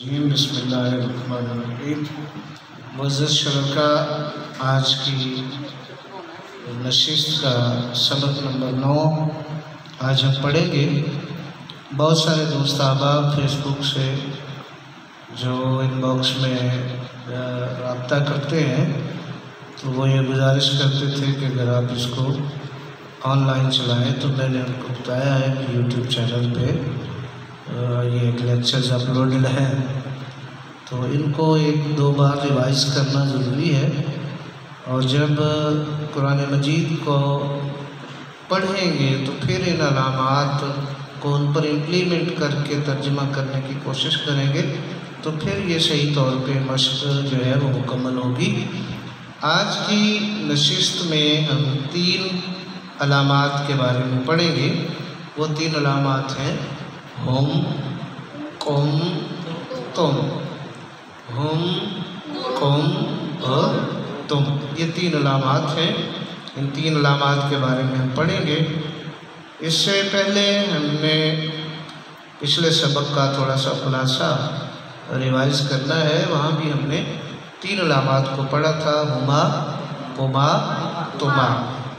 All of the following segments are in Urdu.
بسم اللہ الرحمن الرحیم۔ معزز شرکاء، آج کی نشست کا سبق نمبر 9 آج ہم پڑھیں گے۔ بہت سارے دوست احباب فیس بک سے جو ان باکس میں رابطہ کرتے ہیں تو وہ یہ گزارش کرتے تھے کہ اگر آپ اس کو آن لائن چلائیں، تو میں نے ان کو بتایا ہے کہ یوٹیوب چینل پہ یہ ایک لیکچرز اپلوڈڈ ہیں، تو ان کو ایک دو بار ریوائز کرنا ضروری ہے، اور جب قرآن مجید کو پڑھیں گے تو پھر ان علامات کو ان پر امپلیمنٹ کر کے ترجمہ کرنے کی کوشش کریں گے، تو پھر یہ صحیح طور پہ مشق جو ہے وہ مکمل ہوگی۔ آج کی نشست میں ہم 3 علامات کے بارے میں پڑھیں گے۔ وہ 3 علامات ہیں ہم، قم، تم۔ ہم، قم اور تم، یہ 3 علامات ہیں۔ ان 3 علامات کے بارے میں ہم پڑھیں گے۔ اس سے پہلے ہم نے پچھلے سبق کا تھوڑا سا خلاصہ ریوائز کرنا ہے۔ وہاں بھی ہم نے 3 علامات کو پڑھا تھا، ہما، قما، تما۔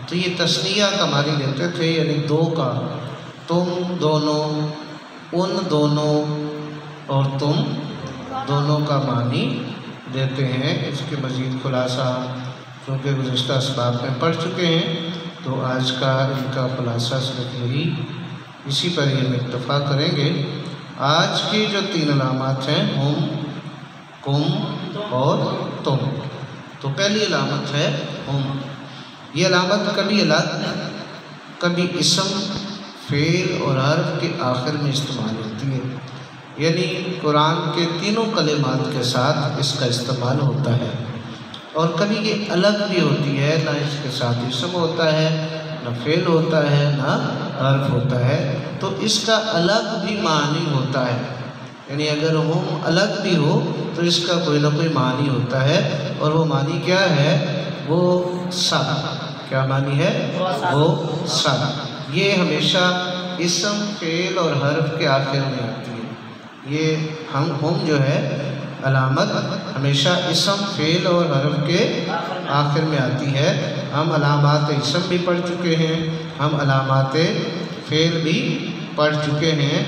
تو یہ تثنیہ کا معنی لیتے تھے، یعنی 2 کا، تم دونوں، ان دونوں اور تم دونوں کا معنی دیتے ہیں۔ اس کے مزید خلاصہ کیونکہ گزشتہ اسباق میں پڑھ چکے ہیں، تو آج کا ان کا خلاصہ صرف یہی، اسی پر یہ ہم اکتفا کریں گے۔ آج کی جو 3 علامات ہیں ہم، قم اور تم۔ تو پہلی علامت ہے ہم۔ یہ علامت کبھی الگ، کبھی اسم، فعل اور حرف کے آخر میں استعمال ہوتی ہے، یعنی قرآن کے تینوں کلمات کے ساتھ اس کا استعمال ہوتا ہے۔ اور کبھی یہ الگ بھی ہوتی ہے، نہ اس کے ساتھ اسم ہوتا ہے، نہ فعل ہوتا ہے، نہ حرف ہوتا ہے، تو اس کا الگ بھی معنی ہوتا ہے۔ یعنی اگر ہم الگ بھی ہو تو اس کا کوئی نہ کوئی معنی ہوتا ہے، اور وہ معنی کیا ہے؟ وہ سب۔ کیا معنی ہے؟ وہ سب۔ یہ ہمیشہ اسم، فعل اور حرف کے آخر میں آتی ہے۔ یہ ہم جو ہے علامت ہمیشہ اسم، فعل اور حرف کے آخر میں آتی ہے۔ ہم علامات اسم بھی پڑھ چکے ہیں، ہم علامات فعل بھی پڑھ چکے ہیں،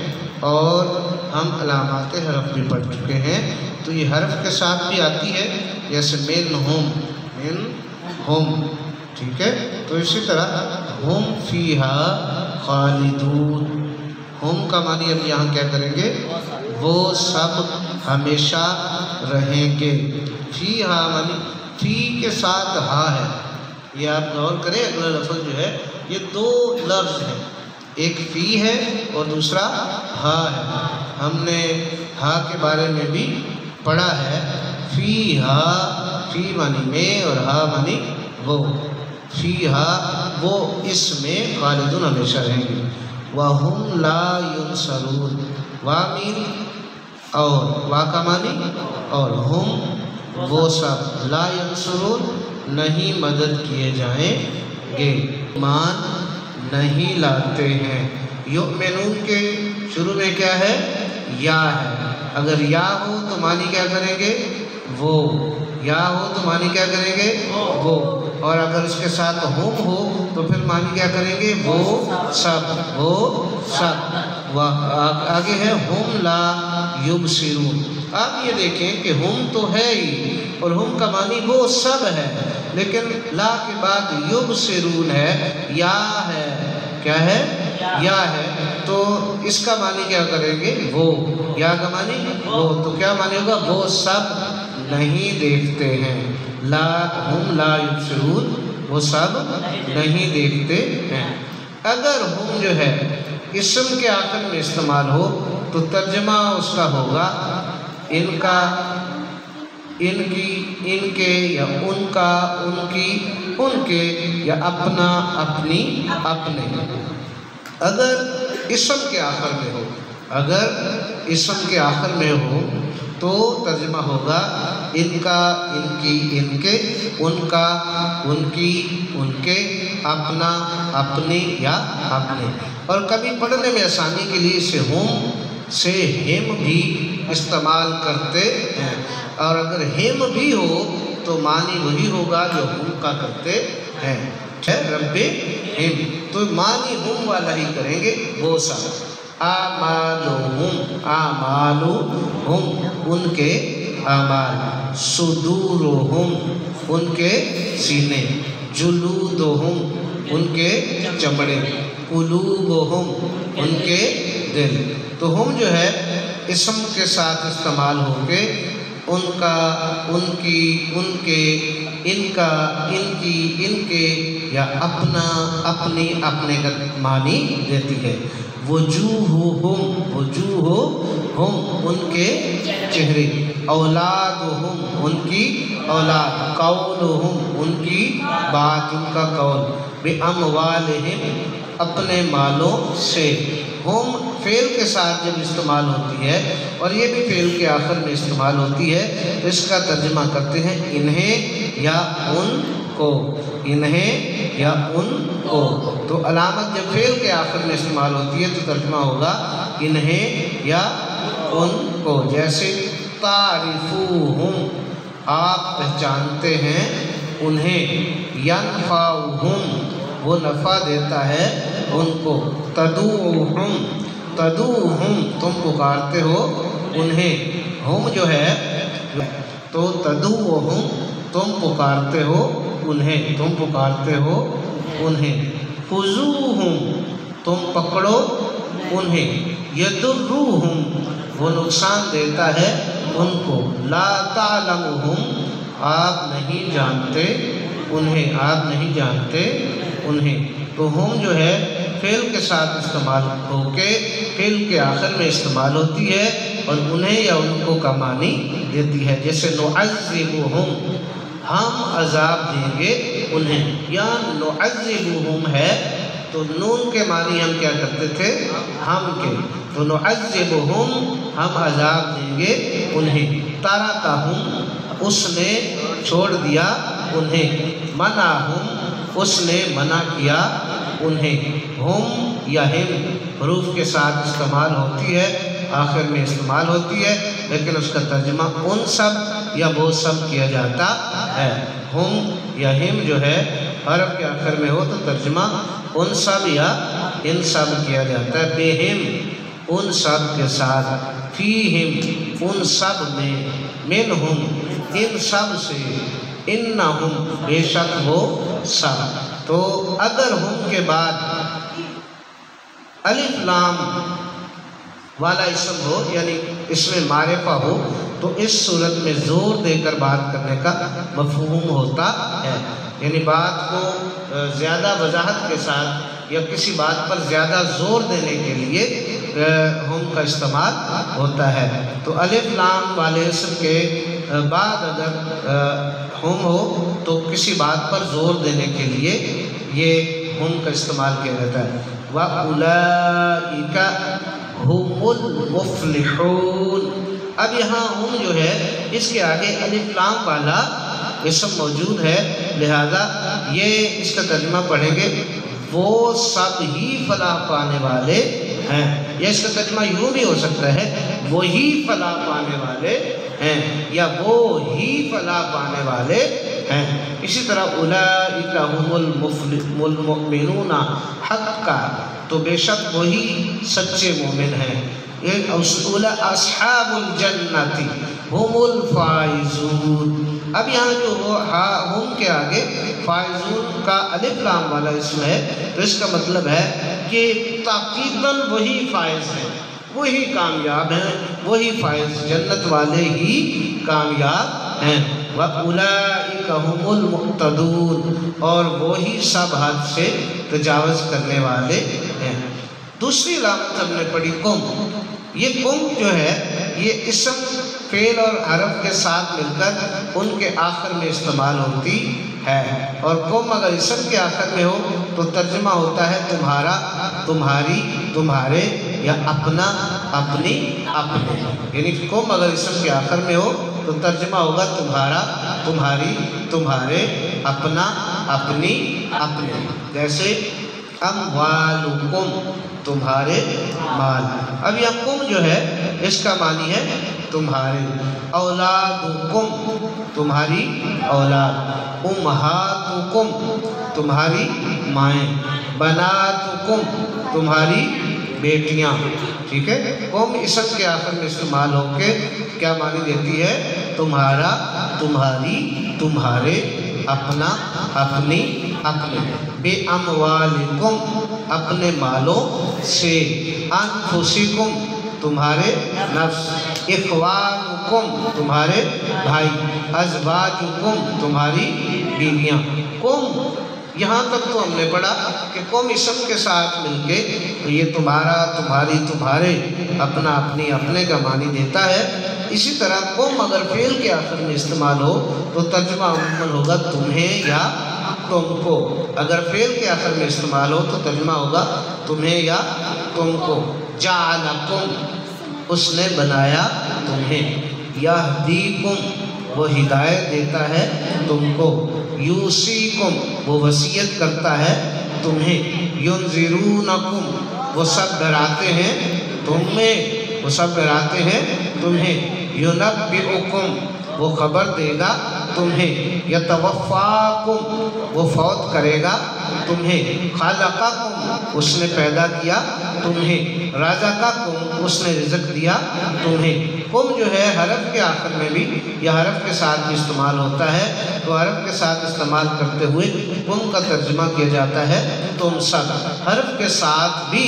اور ہم علامات حرف بھی پڑھ چکے ہیں۔ تو یہ حرف کے ساتھ بھی آتی ہے، جیسے من ہم، ٹھیک ہے۔ تو اسی طرح ہم فیہا خالدون۔ ہم کا معنی اب یہاں کیا کریں گے؟ وہ سب ہمیشہ رہیں گے۔ فیہا معنی فی کے ساتھ ہا ہے۔ یہ آپ غور کریں، اگلا لفظ جو ہے یہ 2 لفظ ہیں، ایک فی ہے اور دوسرا ہا ہے۔ ہم نے ہا کے بارے میں بھی پڑھا ہے، فیہا، فی معنی میں اور ہا معنی وہ۔ فیہا وہ اس میں، خالدون ہمیشہ رہیں گے۔ وَهُمْ لَا يُنصَرُونَ، وَامِن اور وا کا معنی اور ہم وہ سب، لا ينصرون نہیں مدد کیے جائیں گے، ایمان نہیں لاتے ہیں۔ یؤمنون کے شروع میں کیا ہے؟ یا ہے۔ اگر یا ہو تو معنی کیا کریں گے؟ وہ۔ یا ہو تو معنی کیا کریں گے؟ وہ۔ اور اگر اس کے ساتھ ہم ہو تو پھر معنی کیا کریں گے؟ وہ سب، وہ سب۔ آگے ہے ہم لا یبصرون۔ آپ یہ دیکھیں کہ ہم تو ہے ہی، اور ہم کا معنی وہ سب ہے، لیکن لا کے بعد یبصرون ہے، یا ہے۔ کیا ہے؟ یا ہے۔ تو اس کا معنی کیا کریں گے؟ وہ۔ یا کا معنی وہ، تو کیا معنی ہوگا؟ وہ سب نہیں دیکھتے ہیں۔ ہم لا یبصرون، وہ سب نہیں دیکھتے ہیں۔ اگر ہم جو ہے اسم کے آخر میں استعمال ہو تو ترجمہ اس کا ہوگا ان کا، ان کی، ان کے، یا ان کا، ان کی، ان کے، یا اپنا، اپنی، اپنے۔ اگر اسم کے آخر میں ہو، اگر اسم کے آخر میں ہو تو ترجمہ ہوگا ان کا، ان کی، ان کے، ان کا، ان کی، ان کے، اپنا، اپنی یا اپنے۔ اور کبھی پڑھنے میں آسانی کے لیے اسے ہم سے ہم بھی استعمال کرتے ہیں، اور اگر ہم بھی ہو تو معنی وہی ہوگا جو ہم کا کرتے ہیں، رب ہم، تو معنی ہم والا ہی کریں گے وہ سب۔ آمالہم، آمالہم ان کے اعمال، صدورہم ان کے سینے، جلودہم ان کے چمڑے، قلوبہم ان کے دل۔ تو ہم جو ہے اسم کے ساتھ استعمال ہو کے ان کا، ان کی، ان کے، ان کا، ان کی، ان کے، یا اپنا، اپنی، اپنے کا معنی دیتی ہے۔ وجوہہم، وجوہہم ان کے چہرے، اولادہم ان کی اولاد، قولہم ان کی بات، ان کا قول، باموالہم اپنے مالوں سے۔ ہم فعل کے ساتھ جب استعمال ہوتی ہے اور یہ بھی فعل کے آخر میں استعمال ہوتی ہے تو اس کا ترجمہ کرتے ہیں انہیں یا ان کو، انہیں یا ان کو۔ تو علامت جب فعل کے آخر میں استعمال ہوتی ہے تو ترجمہ ہوگا انہیں یا ان کو، جیسے تعرفوہم آپ پہچانتے ہیں انہیں، ینفعہم وہ نفع دیتا ہے ان کو، تدعوہم، تدعوہم تم پکارتے ہو انہیں، ہم جو ہے تو تدعوہم تم پکارتے ہو انہیں، تم پکارتے ہو انہیں، خذوہم تم پکڑو انہیں، یضروہم وہ نقصان دیتا ہے ان کو، لا تعلمہم آپ نہیں جانتے انہیں، آپ نہیں جانتے انہیں۔ تو ہم جو ہے فعل کے ساتھ استعمال ہو کے فعل کے آخر میں استعمال ہوتی ہے اور انہیں یا ان کو کا معنی دیتی ہے، جیسے نعذبہم ہم عذاب دیں گے انہیں، یا نعذبہم ہے تو نون کے معنی ہم کیا کرتے تھے، ہم کے، تو نعذبہم ہم عذاب دیں گے انہیں، ترکہم اس نے چھوڑ دیا انہیں، منعہم اس نے منع کیا انہیں۔ ہم یا ہم حروف کے ساتھ استعمال ہوتی ہے، آخر میں استعمال ہوتی ہے، لیکن اس کا ترجمہ ان سب یا وہ سب کیا جاتا ہے۔ ہم یا ہم جو ہے حرف کے آخر میں ہو تو ترجمہ ان سب یا ان سب کیا جاتا ہے، بہم ان سب کے ساتھ، فیہم ان سب میں، منہم ان سب سے، انہم بے شک وہ سب۔ تو اگر ہم کے بعد الف لام والا اسم ہو، یعنی اس میں معرفہ ہو، تو اس صورت میں زور دے کر بات کرنے کا مفہوم ہوتا ہے، یعنی بات کو زیادہ وضاحت کے ساتھ یا کسی بات پر زیادہ زور دینے کے لیے ہم کا استعمال ہوتا ہے۔ تو الف لام والے اسم کے بعد اگر ہم ہو تو کسی بات پر زور دینے کے لیے یہ ہم کا استعمال کیا جاتا ہے۔ وَأُولَئِكَ هُمُ الْمُفْلِحُونَ اب یہاں ہم جو ہے اس کے آگے الف لام والا اسم موجود ہے، لہذا یہ اس کا ترجمہ پڑھیں گے وہ سب ہی فلاح پانے والے ہیں، یا اس کا ترجمہ یوں بھی ہو سکتا ہے وہی فلاح پانے والے ہیں، یا وہ ہی فلاح پانے والے ہیں۔ اسی طرح اولئک هم المؤمنون حقا تو بے شک وہی سچے مومن ہیں، اصحاب الجنت هم الفائزون۔ اب یہاں جو ہم کے آگے فائزون کا الف لام والا اسم ہے تو اس کا مطلب ہے کہ تاکیداً وہی فائز ہیں، وہی کامیاب ہیں، وہی فائز، جنت والے ہی کامیاب ہیں۔ وَأُولَئِكَ هُمُ الْمُقْتَدُونَ اور وہی سب حد سے تجاوز کرنے والے ہیں۔ دوسری علامت ہم نے پڑھی قم، یہ قم جو ہے یہ اسم فعل اور حرف کے ساتھ مل کر ان کے آخر میں استعمال ہوتی ہے، اور قم اگر اسم کے آخر میں ہو تو ترجمہ ہوتا ہے تمہارا، تمہاری، تمہارے، یا اپنا، اپنی، اپنے، یعنی قم اگر اسم کے آخر میں ہو تو ترجمہ ہوگا تمہارا، تمہاری، تمہارے، اپنا، اپنی، اپنے، جیسے اموالکم تمہارے مال. اب یہ کم جو ہے اس کا معنی ہے تمہارے. اولادکم تمہاری اولاد. امہاتکم تمہاری مائیں. بناتکم تمہاری بیٹیاں. ٹھیک ہے. قوم اسم کے آخر میں استعمال ہو کے کیا معنی دیتی ہے؟ تمہارا، تمہاری، تمہارے، اپنا، اپنی، اپنے. بے اموالکم اپنے مالوں سے. انفسکم تمہارے نفس. اخوانکم تمہارے بھائی. ازواجکم تمہاری بیویاں. قوم یہاں تک تو ہم نے پڑھا کہ قوم اسم کے ساتھ مل کے یہ تمہارا، تمہاری، تمہارے، اپنا، اپنی، اپنے کا معنی دیتا ہے. اسی طرح قوم اگر فعل کے آخر میں استعمال ہو تو ترجمہ عموماً ہوگا تمہیں یا تم کو. اگر فعل کے آخر میں استعمال ہو تو ترجمہ ہوگا تمہیں یا تم کو. جعلکم اس نے بنایا تمہیں. یہدیکم وہ ہدایت دیتا ہے تم کو. یوصیکم وہ وصیت کرتا ہے تمہیں. ینذرونکم وہ سب ڈراتے ہیں تمہیں، وہ سب ڈراتے ہیں تمہیں. ینبئکم وہ خبر دے گا تمہیں. یتوفاکم وہ فوت کرے گا تمہیں. خلقکم اس نے پیدا کیا تمہیں. رزقکم اس نے رزق دیا تمہیں. قم جو ہے حرف کے آخر میں بھی یا حرف کے ساتھ بھی استعمال ہوتا ہے، تو حرف کے ساتھ استعمال کرتے ہوئے قم کا ترجمہ کیا جاتا ہے تم سب. حرف کے ساتھ بھی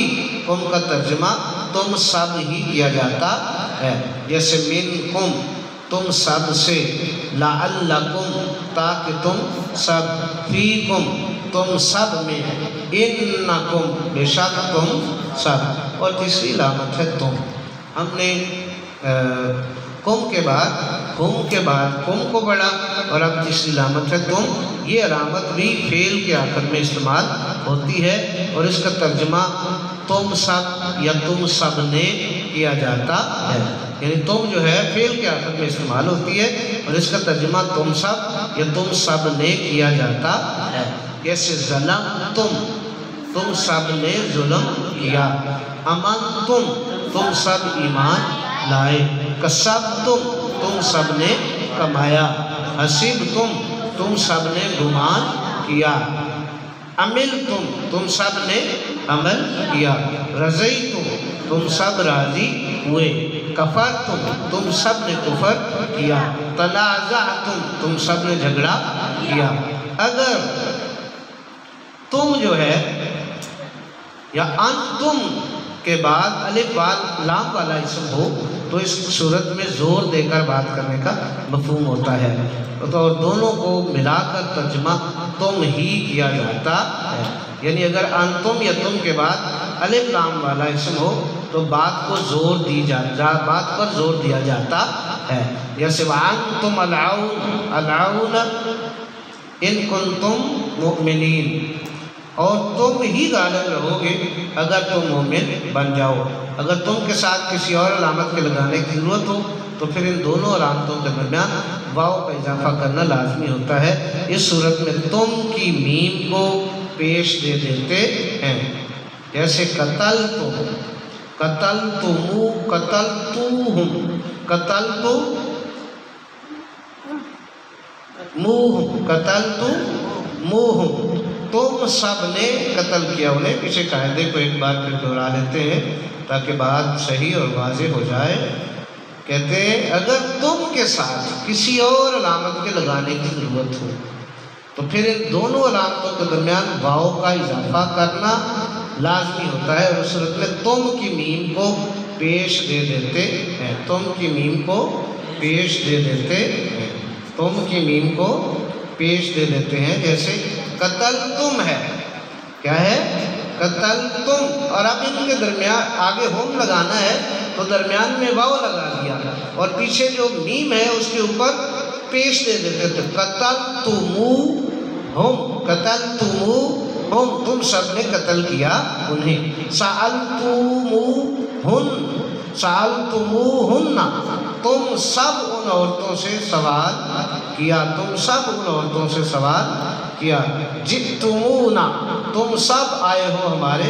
قم کا ترجمہ تم سب ہی کیا جاتا ہے. جیسے منکم تم سب سے. لعلکم تاکہ تم سب. فیکم تم سب میں. انکم بے شک تم سب. اور تیسری علامت ہے تم. ہم نے قم کے بعد ہم کے بعد قم کو پڑھا اور اب تیسری علامت ہے تم. یہ علامت بھی فعل کے آخر میں استعمال ہوتی ہے اور اس کا ترجمہ تم سب یا تم سب نے کیا جاتا ہے. یعنی تم جو ہے فعل کے آخر میں استعمال ہوتی ہے اور اس کا ترجمہ تم سب یا تم سب نے کیا جاتا ہے. جیسے ظلمتم تم سب نے ظلم کیا. امنتم تم سب ایمان لائے. کسبتم تم سب نے کمایا. حسبتم تم سب نے گمان کیا. عملتم تم سب نے عمل کیا. رضیتم تم سب راضی ہوئے. کفرتم تم سب نے کفر کیا. تنازعتم تم سب نے جھگڑا کیا. اگر تم جو ہے یا انتم کے بعد الف لام والا اسم ہو تو اس صورت میں زور دے کر بات کرنے کا مفہوم ہوتا ہے. تو دونوں کو ملا کر ترجمہ تم ہی کیا جاتا ہے. یعنی اگر انتم یا تم کے بعد الف لام والا اسم ہو تو بات پر زور دیا جاتا ہے. جیسے وَأَنْتُمْ الْعَوْنَ إِن كُنْتُمْ مُؤْمِنِينَ اور تم ہی غالب رہو گے اگر تم مومن بن جاؤ. اگر تم کے ساتھ کسی اور علامت کے لگانے کی ضرورت ہو تو پھر ان دونوں علامتوں کے درمیان واو کا اضافہ کرنا لازمی ہوتا ہے. اس صورت میں تم کی میم کو پیش دے دیتے ہیں. جیسے قتلتم قتلتمو قتلتوہم قتلتموہم تم سب نے قتل کیا انہیں. پیچھے قاعدے کو ایک بار پھر دہرا لیتے ہیں تاکہ بات صحیح اور واضح ہو جائے. کہتے ہیں اگر تم کے ساتھ کسی اور علامت کے لگانے کی ضرورت ہو تو پھر ان دونوں علامتوں کے درمیان واو کا اضافہ کرنا لازمی ہوتا ہے اور اس صورت میں تم کی میم کو پیش دے دیتے ہیں. تم کی میم کو پیش دے دیتے ہیں. تم کی میم کو پیش دے دیتے ہیں. جیسے قتل تم ہے، کیا ہے؟ قتل تم. اور اب ان کے درمیان آگے ہوم لگانا ہے تو درمیان میں واو لگا دیا اور پیچھے جو میم ہے اس کے اوپر پیش دے دیتے تھے. قتل تمو ہم قتل تمو ہم تم سب نے قتل کیا انہیں. سألتمو ہن سألتموہن تم سب ان عورتوں سے سوال کیا. تم سب ان عورتوں سے سوال کیا. جئتمونا تم سب آئے ہو ہمارے